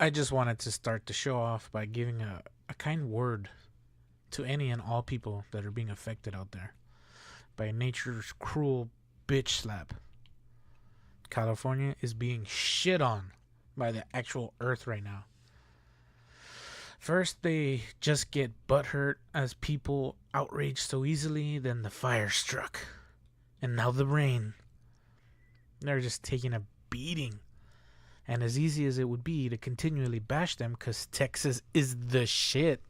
I just wanted to start the show off by giving a kind word to any and all people that are being affected out there by nature's cruel bitch slap. California is being shit on by the actual earth right now. First, they just get butthurt as people outraged so easily, then the fire struck. And now the rain. They're just taking a beating. And as easy as it would be to continually bash them because Texas is the shit,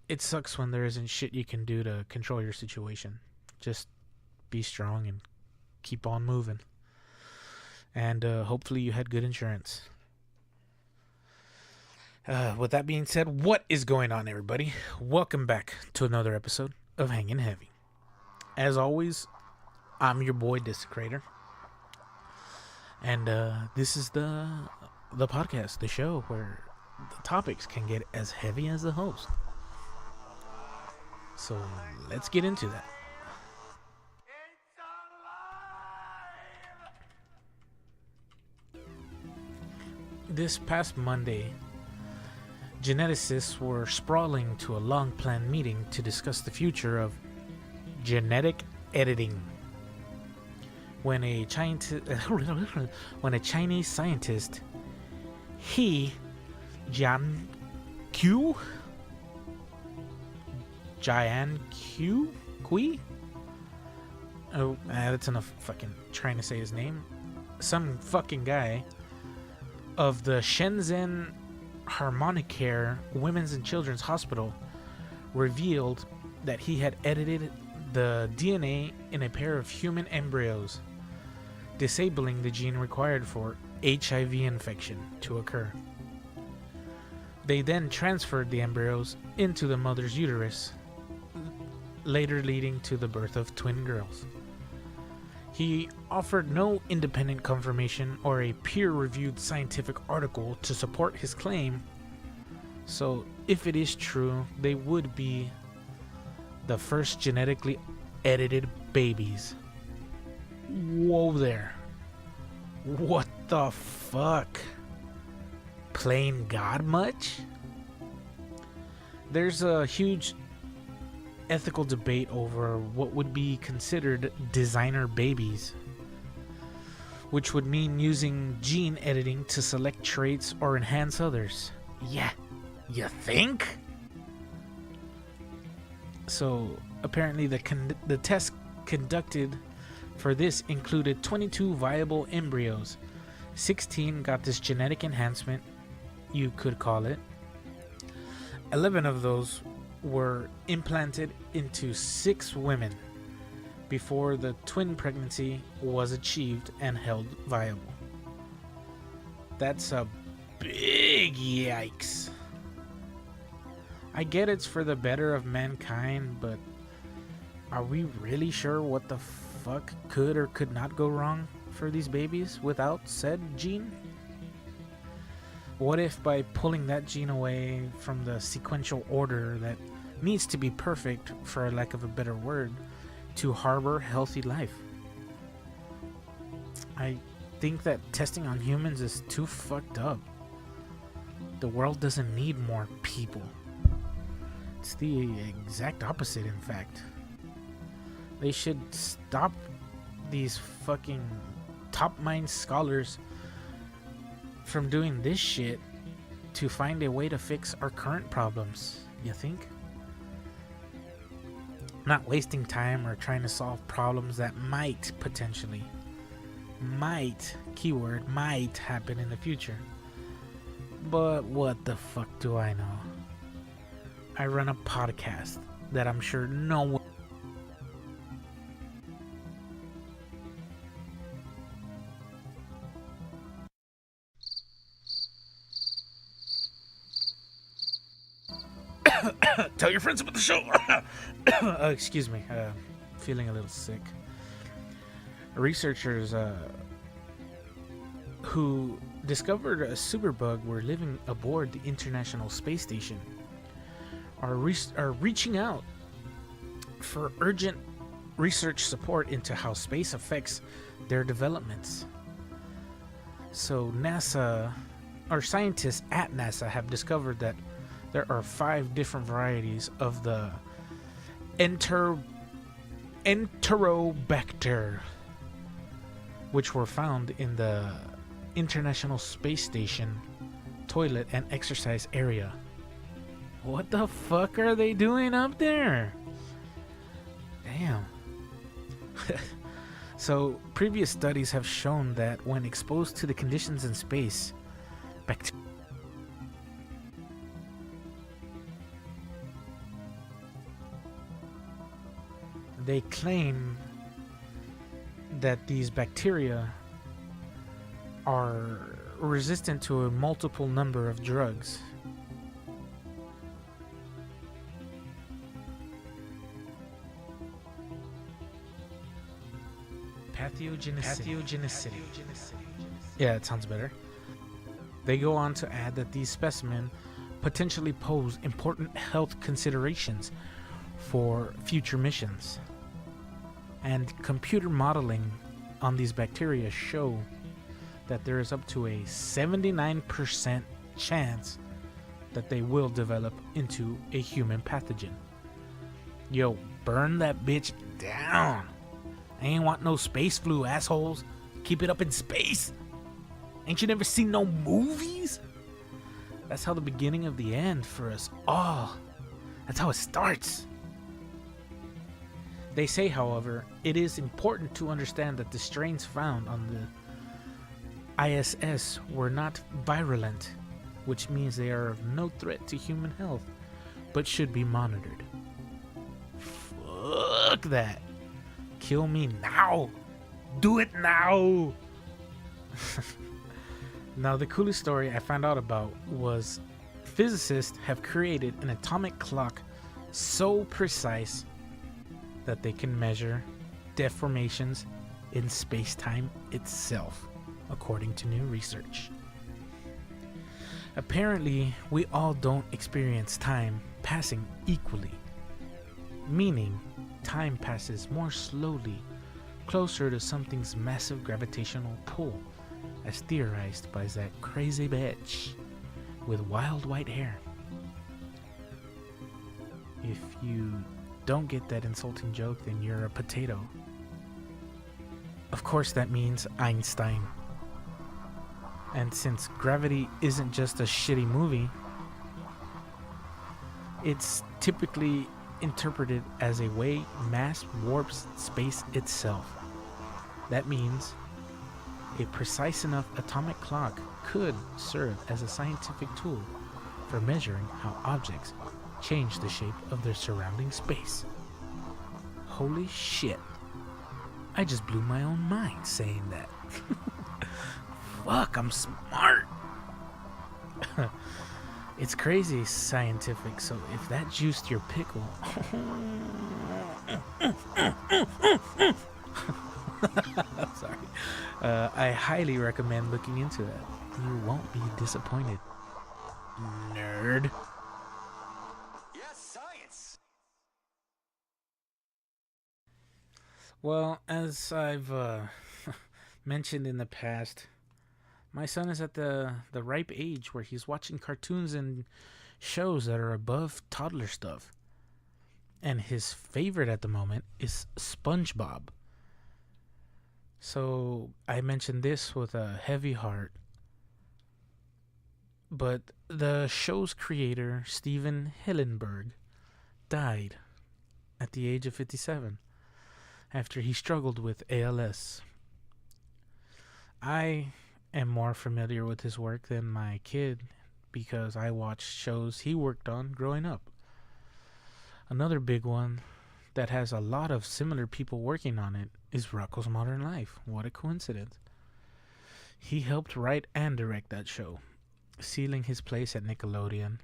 it sucks when there isn't shit you can do to control your situation. Just be strong and keep on moving. And hopefully you had good insurance. With that being said, what is going on, everybody? Welcome back to another episode of Hanging Heavy. As always, I'm your boy Desecrator. And this is the podcast, the show where the topics can get as heavy as the host. So let's get into that. This past Monday, geneticists were sprawling to a long-planned meeting to discuss the future of genetic editing. When a Chinese scientist, Jian Q, oh, that's enough fucking trying to say his name. Some fucking guy of the Shenzhen Harmonicare Women's and Children's Hospital revealed that he had edited the DNA in a pair of human embryos, disabling the gene required for HIV infection to occur. They then transferred the embryos into the mother's uterus, later leading to the birth of twin girls. He offered no independent confirmation or a peer-reviewed scientific article to support his claim, so if it is true, they would be the first genetically edited babies. Whoa there. What the fuck? Playing God much? There's a huge ethical debate over what would be considered designer babies, which would mean using gene editing to select traits or enhance others. Yeah, you think? So apparently the test conducted for this included 22 viable embryos. 16 got this genetic enhancement, you could call it. 11 of those were implanted into 6 women before the twin pregnancy was achieved and held viable. That's a big yikes. I get it's for the better of mankind, but are we really sure what the fuck could or could not go wrong for these babies without said gene? What if by pulling that gene away from the sequential order that needs to be perfect, for lack of a better word, to harbor healthy life? I think that testing on humans is too fucked up. The world doesn't need more people. It's the exact opposite, in fact. They should stop these fucking top mind scholars from doing this shit to find a way to fix our current problems, you think? Not wasting time or trying to solve problems that might potentially, keyword, might happen in the future. But what the fuck do I know? I run a podcast that I'm sure no one tell your friends about the show. Excuse me, feeling a little sick. Researchers who discovered a superbug were living aboard the International Space Station are reaching out for urgent research support into how space affects their developments. So NASA or scientists at NASA have discovered that there are 5 different varieties of the Enterobacter, which were found in the International Space Station toilet and exercise area. What the fuck are they doing up there? Damn. So, previous studies have shown that when exposed to the conditions in space, they claim that these bacteria are resistant to a multiple number of drugs. Pathogenicity. Yeah, it sounds better. They go on to add that these specimens potentially pose important health considerations for future missions. And computer modeling on these bacteria show that there is up to a 79% chance that they will develop into a human pathogen. Yo, burn that bitch down. I ain't want no space flu, assholes. Keep it up in space. Ain't you never seen no movies? That's how the beginning of the end for us all. That's how it starts. They say, however, it is important to understand that the strains found on the ISS were not virulent, which means they are of no threat to human health, but should be monitored. Fuck that. Kill me now. Do it now. Now, the coolest story I found out about was physicists have created an atomic clock so precise that they can measure deformations in space-time itself, according to new research. Apparently, we all don't experience time passing equally, meaning time passes more slowly, closer to something's massive gravitational pull, as theorized by that crazy bitch with wild white hair. If you don't get that insulting joke, then you're a potato. Of course, that means Einstein. And since Gravity isn't just a shitty movie, it's typically interpreted as a way mass warps space itself. That means a precise enough atomic clock could serve as a scientific tool for measuring how objects change the shape of their surrounding space. Holy shit. I just blew my own mind saying that. Fuck, I'm smart. It's crazy scientific, so if that juiced your pickle... Sorry. I highly recommend looking into that. You won't be disappointed. Nerd. Yes, science. Well, as I've mentioned in the past, my son is at the ripe age where he's watching cartoons and shows that are above toddler stuff. And his favorite at the moment is SpongeBob. So I mentioned this with a heavy heart. But the show's creator, Steven Hillenburg, died at the age of 57 after he struggled with ALS. I am more familiar with his work than my kid because I watched shows he worked on growing up. Another big one that has a lot of similar people working on it is Rocko's Modern Life. What a coincidence. He helped write and direct that show, sealing his place at Nickelodeon.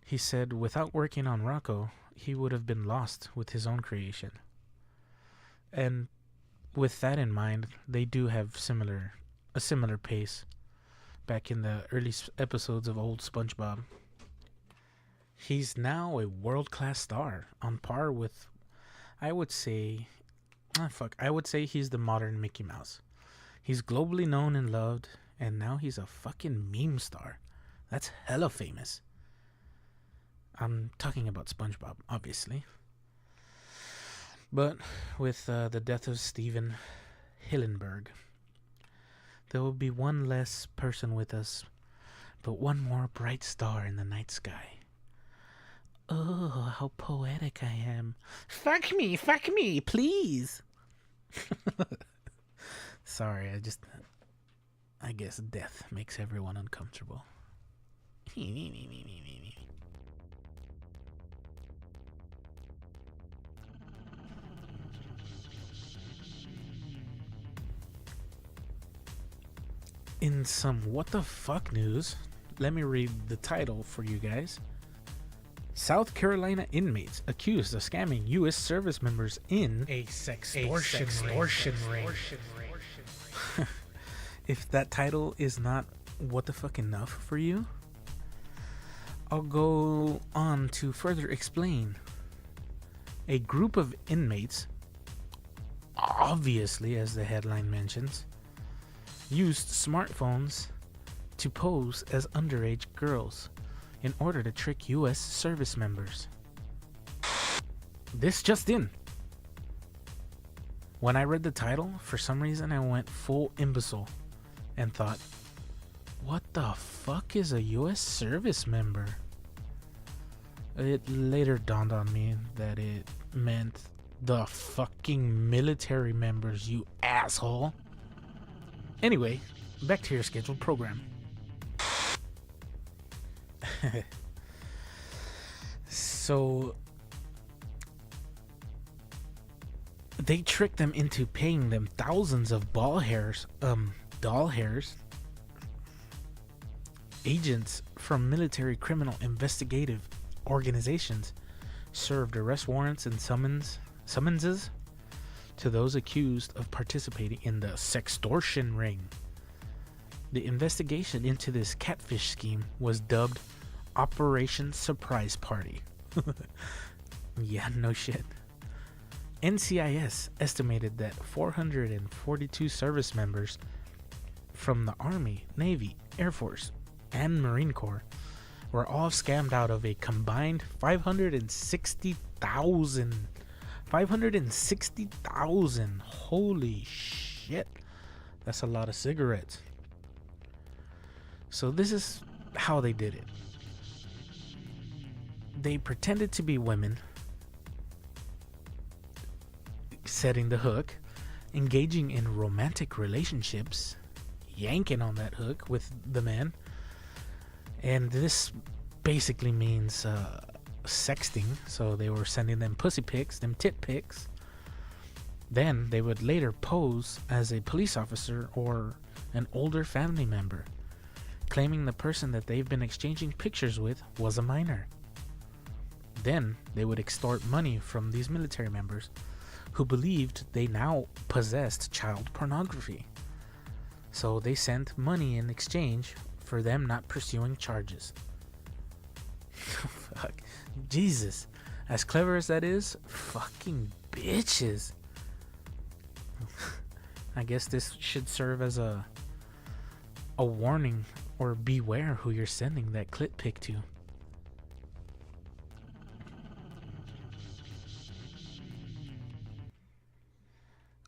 He said without working on Rocko, he would have been lost with his own creation. And with that in mind, they do have a similar pace back in the early episodes of old SpongeBob. He's now a world-class star on par with, I would say he's the modern Mickey Mouse. He's globally known and loved, and now he's a fucking meme star. That's hella famous. I'm talking about SpongeBob, obviously. But with the death of Steven Hillenberg, there will be one less person with us, but one more bright star in the night sky. Oh, how poetic I am. Fuck me, please. Sorry, I guess death makes everyone uncomfortable. In some what the fuck news, let me read the title for you guys. South Carolina inmates accused of scamming U.S. service members in a sextortion ring. If that title is not what the fuck enough for you, I'll go on to further explain. A group of inmates, obviously as the headline mentions, used smartphones to pose as underage girls in order to trick U.S. service members. This just in. When I read the title, for some reason I went full imbecile and thought, what the fuck is a U.S. service member? It later dawned on me that it meant the fucking military members, you asshole. Anyway, back to your scheduled program. So they tricked them into paying them thousands of doll hairs. Agents from military criminal investigative organizations served arrest warrants and summonses to those accused of participating in the sextortion ring. The investigation into this catfish scheme was dubbed Operation Surprise Party. Yeah, no shit. NCIS estimated that 442 service members from the Army, Navy, Air Force, and Marine Corps were all scammed out of a combined $560,000. Holy shit. That's a lot of cigarettes. So this is how they did it. They pretended to be women, setting the hook, engaging in romantic relationships, yanking on that hook with the men. And this basically means sexting. So they were sending them pussy pics, them tit pics. Then they would later pose as a police officer or an older family member, claiming the person that they've been exchanging pictures with was a minor. Then they would extort money from these military members who believed they now possessed child pornography. So they sent money in exchange for them not pursuing charges. Fuck. Jesus. As clever as that is, fucking bitches. I guess this should serve as a warning, or beware who you're sending that clit pic to.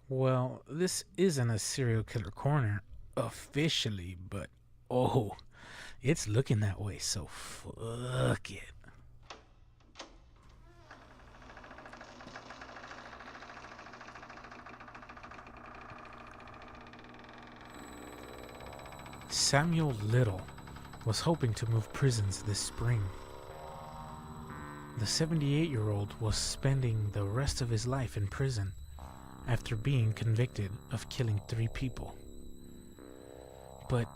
Well, this isn't a serial killer corner officially, but oh, it's looking that way, so fuck it. Samuel Little was hoping to move prisons this spring. The 78-year-old was spending the rest of his life in prison after being convicted of killing 3 people. But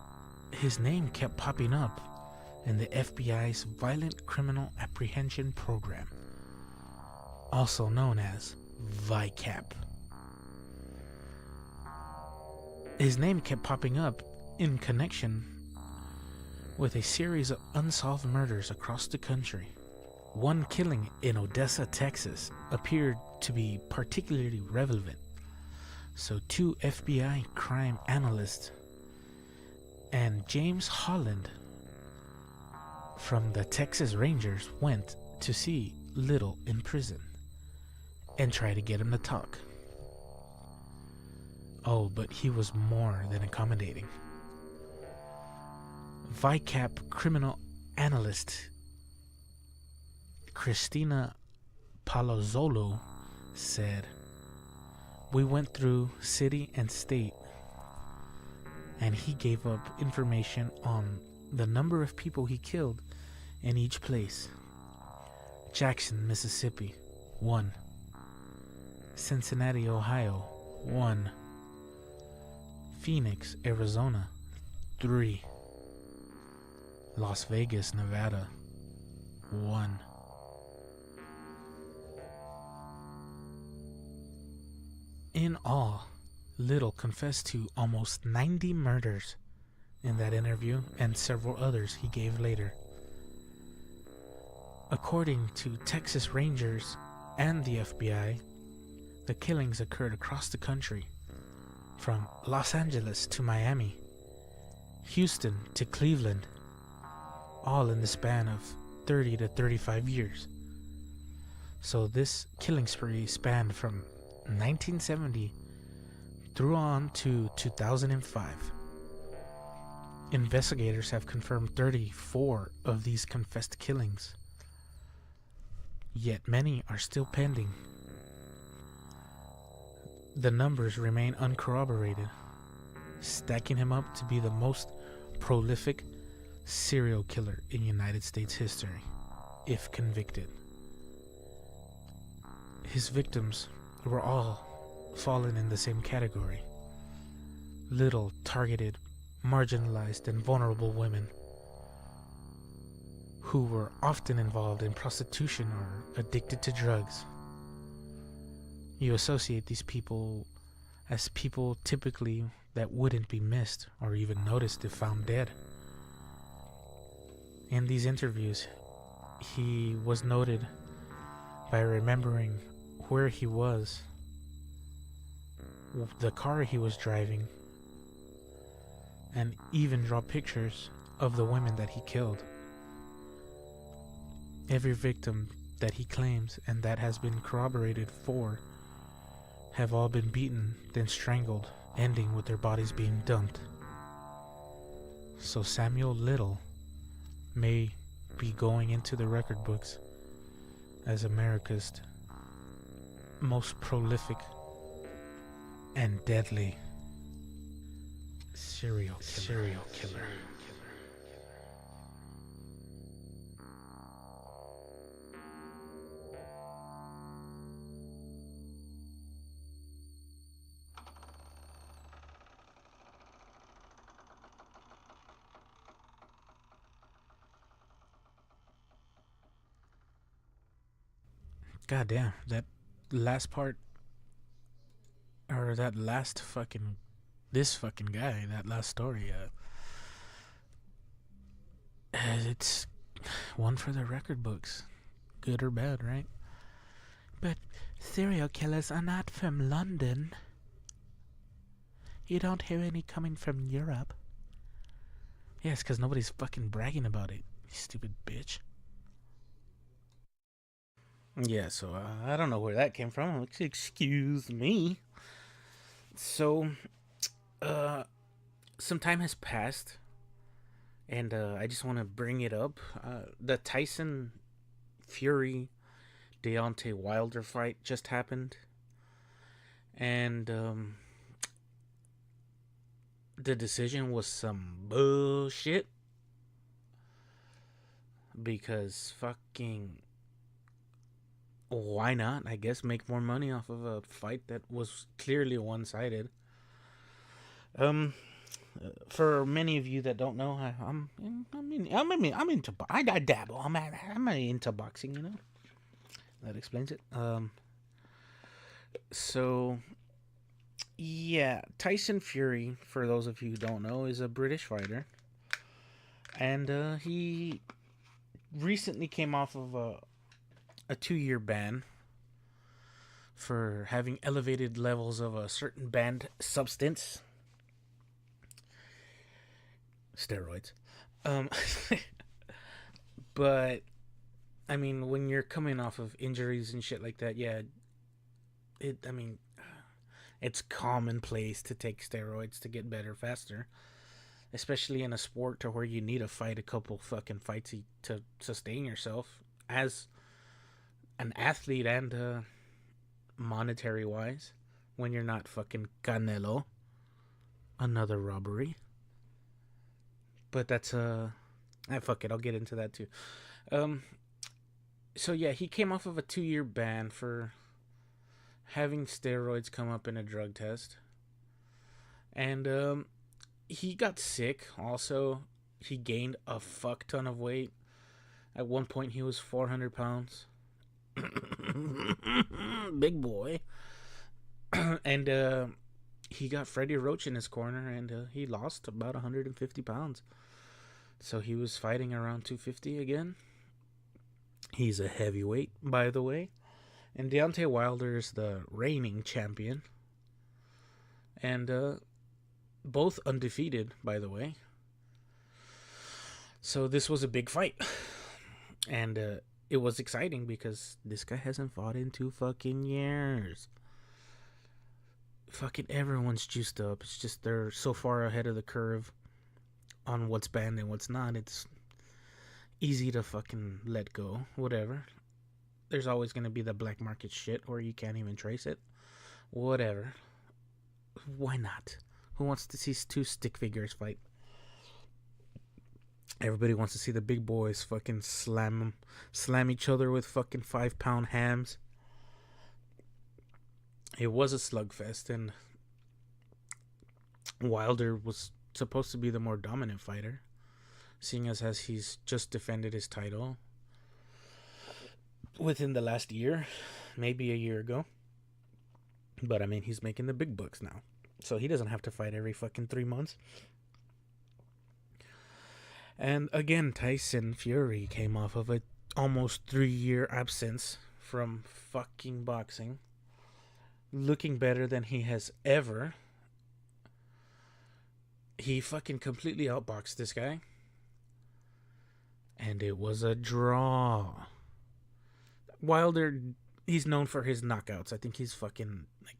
his name kept popping up in the FBI's Violent Criminal Apprehension Program, also known as VICAP. His name kept popping up in connection with a series of unsolved murders across the country. One killing in Odessa, Texas appeared to be particularly relevant, so 2 FBI crime analysts And James Holland from the Texas Rangers went to see Little in prison and tried to get him to talk. Oh, but he was more than accommodating. VICAP criminal analyst Christina Palazzolo said, "We went through city and state, and he gave up information on the number of people he killed in each place. Jackson, Mississippi, 1. Cincinnati, Ohio, 1. Phoenix, Arizona, 3. Las Vegas, Nevada, 1. In all, Little confessed to almost 90 murders in that interview and several others he gave later. According to Texas Rangers and the FBI, the killings occurred across the country, from Los Angeles to Miami, Houston to Cleveland, all in the span of 30 to 35 years. So this killing spree spanned from 1970 through on to 2005. Investigators have confirmed 34 of these confessed killings, yet many are still pending. The numbers remain uncorroborated, stacking him up to be the most prolific serial killer in United States history, if convicted. His victims were all fallen in the same category. Little targeted, marginalized, and vulnerable women who were often involved in prostitution or addicted to drugs. You associate these people as people typically that wouldn't be missed or even noticed if found dead. In these interviews, he was noted by remembering where he was, the car he was driving, and even draw pictures of the women that he killed. Every victim that he claims and that has been corroborated for have all been beaten, then strangled, ending with their bodies being dumped. So Samuel Little may be going into the record books as America's most prolific and deadly serial killer. God damn, that last part, or that last fucking, this fucking guy, that last story, it's one for the record books, good or bad, right? But serial killers are not from London. You don't hear any coming from Europe. Yes, because nobody's fucking bragging about it, you stupid bitch. Yeah, so I don't know where that came from. Excuse me. So, some time has passed, and I just want to bring it up. The Tyson Fury Deontay Wilder fight just happened, and the decision was some bullshit because fucking. Why not? I guess make more money off of a fight that was clearly one-sided. For many of you that don't know, I'm into. I dabble. I'm into boxing. You know, that explains it. So yeah, Tyson Fury, for those of you who don't know, is a British fighter, and he recently came off of a 2-year ban for having elevated levels of a certain banned substance. Steroids. Um, but I mean, when you're coming off of injuries and shit like that, yeah, I mean, it's commonplace to take steroids to get better faster, especially in a sport to where you need to fight a couple fucking fights to sustain yourself as an athlete and monetary wise. When you're not fucking Canelo, another robbery. But that's fuck it, I'll get into that too. Um, so yeah, he came off of a 2-year ban for having steroids come up in a drug test, and he got sick. Also, he gained a fuck ton of weight. At one point, he was 400 pounds. Big boy. And he got Freddie Roach in his corner, and he lost about 150 pounds. So he was fighting around 250 again. He's a heavyweight, by the way. And Deontay Wilder is the reigning champion. And both undefeated, by the way. So this was a big fight. And it was exciting because this guy hasn't fought in 2 fucking years. Fucking everyone's juiced up. It's just they're so far ahead of the curve on what's banned and what's not. It's easy to fucking let go. Whatever. There's always going to be the black market shit where you can't even trace it. Whatever. Why not? Who wants to see 2 stick figures fight? Everybody wants to see the big boys fucking slam each other with fucking 5-pound hams. It was a slugfest, and Wilder was supposed to be the more dominant fighter, seeing as he's just defended his title within the last year, maybe a year ago. But I mean, he's making the big bucks now, so he doesn't have to fight every fucking 3 months. And again, Tyson Fury came off of a almost 3-year absence from fucking boxing, looking better than he has ever. He fucking completely outboxed this guy, and it was a draw. Wilder, he's known for his knockouts. I think he's fucking like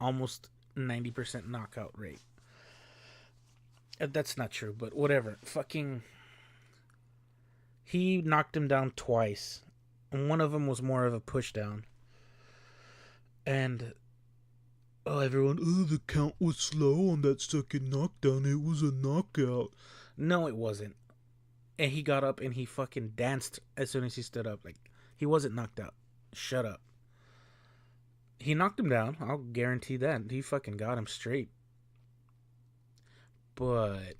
almost 90% knockout rate. That's not true, but whatever. Fucking, he knocked him down twice, and one of them was more of a push down. And everyone, the count was slow on that second knockdown. It was a knockout. No, it wasn't. And he got up and he fucking danced as soon as he stood up. Like, he wasn't knocked out. Shut up. He knocked him down. I'll guarantee that. He fucking got him straight. But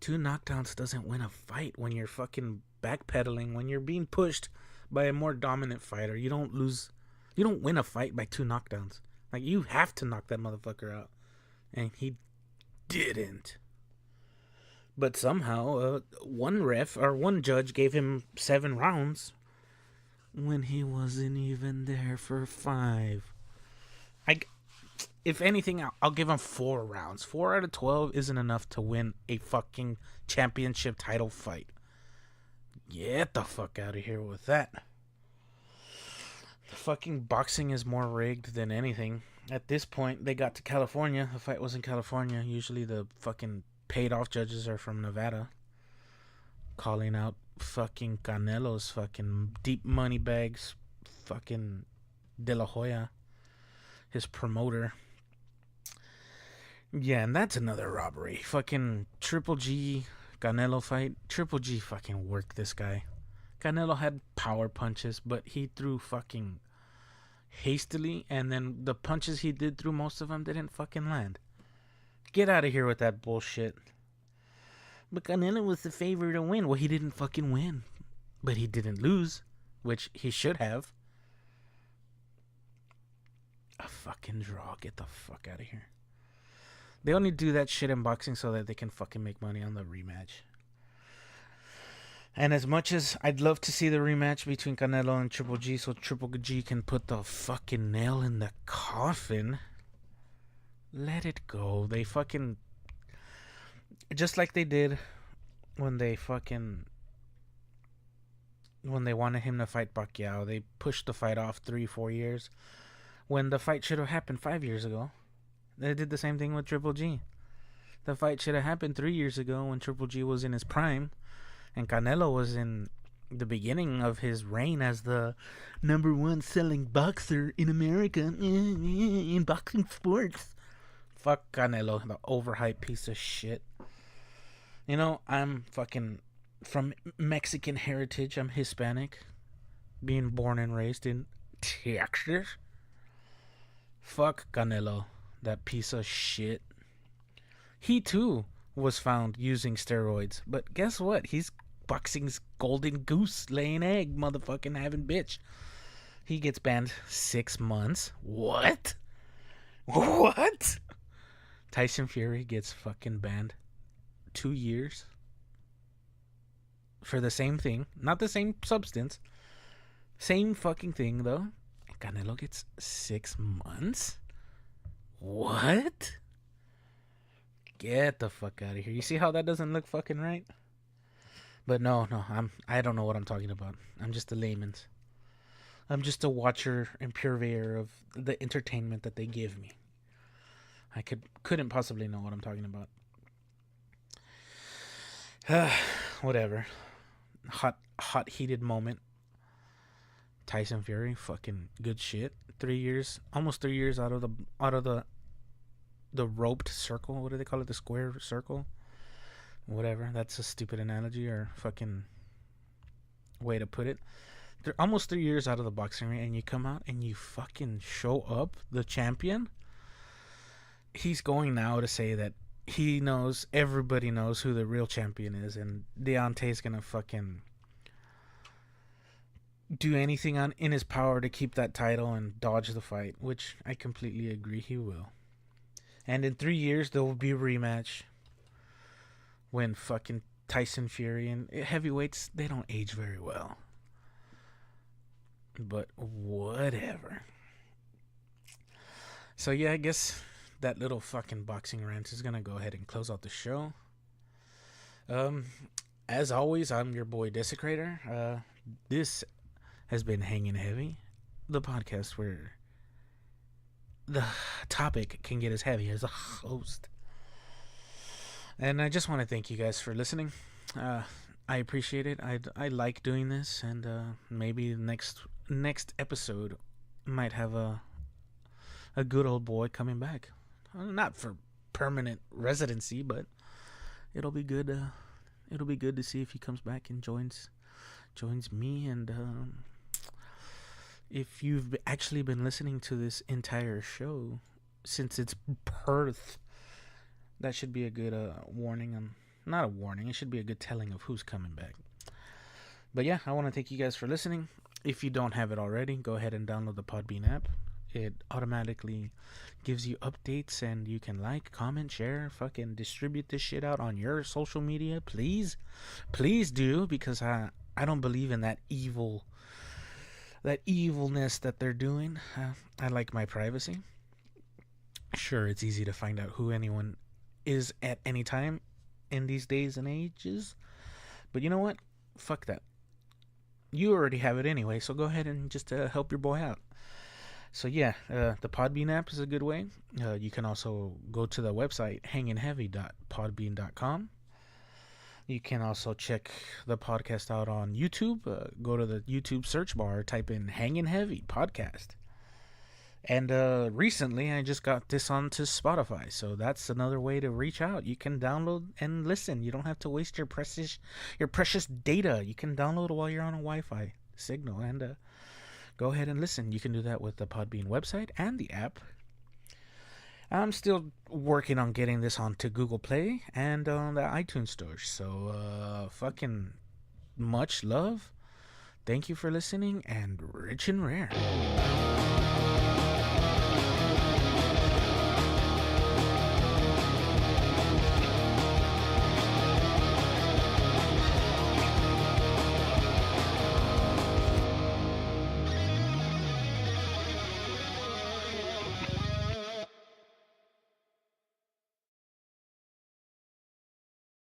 2 knockdowns doesn't win a fight when you're fucking backpedaling, when you're being pushed by a more dominant fighter. You don't win a fight by 2 knockdowns. Like, you have to knock that motherfucker out. And he didn't. But somehow, one judge gave him 7 rounds when he wasn't even there for 5. If anything, I'll give him 4 rounds. 4 out of 12 isn't enough to win a fucking championship title fight. Get the fuck out of here with that. The fucking boxing is more rigged than anything. At this point, they got to California. The fight was in California. Usually the fucking paid off judges are from Nevada, calling out fucking Canelo's fucking deep money bags, fucking De La Hoya, his promoter. Yeah, and that's another robbery. Fucking Triple G Canelo fight. Triple G fucking worked this guy. Canelo had power punches, but he threw fucking hastily, and then the punches he did through, most of them didn't fucking land. Get out of here with that bullshit. But Canelo was the favorite to win. Well, he didn't fucking win, but he didn't lose, which he should have. A fucking draw. Get the fuck out of here. They only do that shit in boxing so that they can fucking make money on the rematch. And as much as I'd love to see the rematch between Canelo and Triple G so Triple G can put the fucking nail in the coffin, let it go. Just like they did when they wanted him to fight Pacquiao. They pushed the fight off 3-4 years when the fight should have happened 5 years ago. They did the same thing with Triple G. The fight should have happened 3 years ago when Triple G was in his prime and Canelo was in the beginning of his reign as the number one selling boxer in America in boxing sports. Fuck Canelo, the overhyped piece of shit. You know, I'm fucking from Mexican heritage. I'm Hispanic, being born and raised in Texas. Fuck Canelo, that piece of shit. He too was found using steroids, but guess what? He's boxing's golden goose laying egg, motherfucking having bitch. He gets banned 6 months. What? What? Tyson Fury gets fucking banned 2 years for the same thing, not the same substance, same fucking thing though. Canelo gets 6 months. What? Get the fuck out of here. You see how that doesn't look fucking right? But no, I don't know what I'm talking about. I'm just a layman. I'm just a watcher and purveyor of the entertainment that they give me. I couldn't possibly know what I'm talking about. Whatever. Hot heated moment. Tyson Fury, fucking good shit. 3 years, almost 3 years out of the roped circle. What do they call it? The square circle. Whatever. That's a stupid analogy or fucking way to put it. They're almost 3 years out of the boxing ring, and you come out and you fucking show up the champion. He's going now to say that he knows, everybody knows who the real champion is, and Deontay's gonna fucking do anything in his power to keep that title and dodge the fight, which I completely agree he will. And in 3 years there will be a rematch when fucking Tyson Fury, and heavyweights, they don't age very well. But whatever. So yeah, I guess that little fucking boxing rant is gonna go ahead and close out the show. As always, I'm your boy Desecrator. This has been Hanging Heavy, the podcast where the topic can get as heavy as a host. And I just want to thank you guys for listening. I appreciate it. I like doing this, and maybe next episode might have a good old boy coming back. Not for permanent residency, but it'll be good. It'll be good to see if he comes back and joins me. And if you've actually been listening to this entire show since its birth, that should be a good warning. Not a warning. It should be a good telling of who's coming back. But yeah, I want to thank you guys for listening. If you don't have it already, go ahead and download the Podbean app. It automatically gives you updates, and you can like, comment, share, fucking distribute this shit out on your social media. Please do, because I don't believe in that evilness that they're doing. I like my privacy. Sure, it's easy to find out who anyone is at any time in these days and ages, but you know what? Fuck that. You already have it anyway, so go ahead and just help your boy out. So yeah, the Podbean app is a good way. You can also go to the website hangingheavy.podbean.com. You can also check the podcast out on YouTube. Go to the YouTube search bar, type in Hanging Heavy Podcast. And recently I just got this onto Spotify, so that's another way to reach out. You can download and listen. You don't have to waste your precious data. You can download it while you're on a Wi-Fi signal, and go ahead and listen. You can do that with the Podbean website and the app. I'm still working on getting this onto Google Play and on the iTunes store. So fucking much love. Thank you for listening, and rich and rare.